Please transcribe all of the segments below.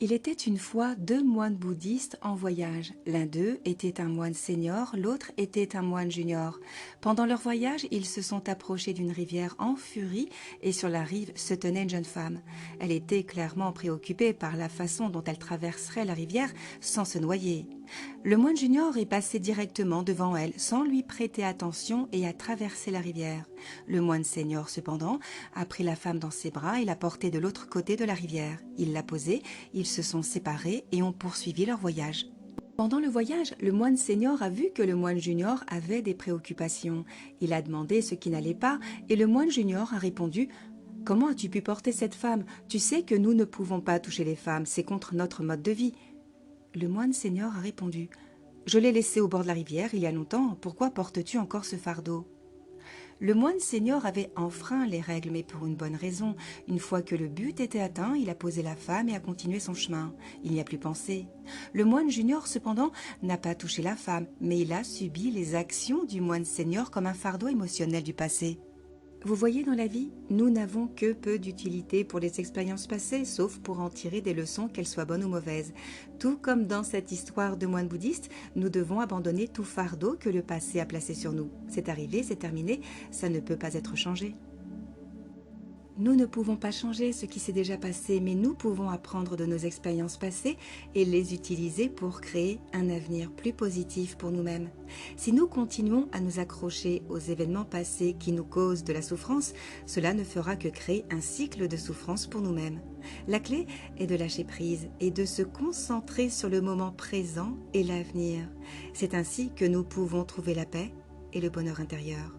Il était une fois deux moines bouddhistes en voyage. L'un d'eux était un moine senior, l'autre était un moine junior. Pendant leur voyage, ils se sont approchés d'une rivière en furie et sur la rive se tenait une jeune femme. Elle était clairement préoccupée par la façon dont elle traverserait la rivière sans se noyer. Le moine junior est passé directement devant elle sans lui prêter attention et a traversé la rivière. Le moine senior, cependant, a pris la femme dans ses bras et l'a portée de l'autre côté de la rivière. Il l'a posée, ils se sont séparés et ont poursuivi leur voyage. Pendant le voyage, le moine senior a vu que le moine junior avait des préoccupations. Il a demandé ce qui n'allait pas et le moine junior a répondu « Comment as-tu pu porter cette femme? Tu sais que nous ne pouvons pas toucher les femmes, c'est contre notre mode de vie. » Le moine senior a répondu « Je l'ai laissée au bord de la rivière il y a longtemps, pourquoi portes-tu encore ce fardeau ?» Le moine senior avait enfreint les règles, mais pour une bonne raison. Une fois que le but était atteint, il a posé la femme et a continué son chemin. Il n'y a plus pensé. Le moine junior, cependant, n'a pas touché la femme, mais il a subi les actions du moine senior comme un fardeau émotionnel du passé. Vous voyez, dans la vie, nous n'avons que peu d'utilité pour les expériences passées, sauf pour en tirer des leçons, qu'elles soient bonnes ou mauvaises. Tout comme dans cette histoire de moine bouddhiste, nous devons abandonner tout fardeau que le passé a placé sur nous. C'est arrivé, c'est terminé, ça ne peut pas être changé. Nous ne pouvons pas changer ce qui s'est déjà passé, mais nous pouvons apprendre de nos expériences passées et les utiliser pour créer un avenir plus positif pour nous-mêmes. Si nous continuons à nous accrocher aux événements passés qui nous causent de la souffrance, cela ne fera que créer un cycle de souffrance pour nous-mêmes. La clé est de lâcher prise et de se concentrer sur le moment présent et l'avenir. C'est ainsi que nous pouvons trouver la paix et le bonheur intérieur.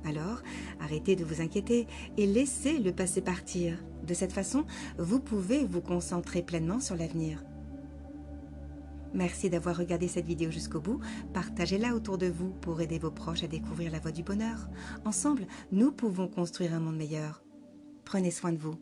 Alors, arrêtez de vous inquiéter et laissez le passé partir. De cette façon, vous pouvez vous concentrer pleinement sur l'avenir. Merci d'avoir regardé cette vidéo jusqu'au bout. Partagez-la autour de vous pour aider vos proches à découvrir la voie du bonheur. Ensemble, nous pouvons construire un monde meilleur. Prenez soin de vous.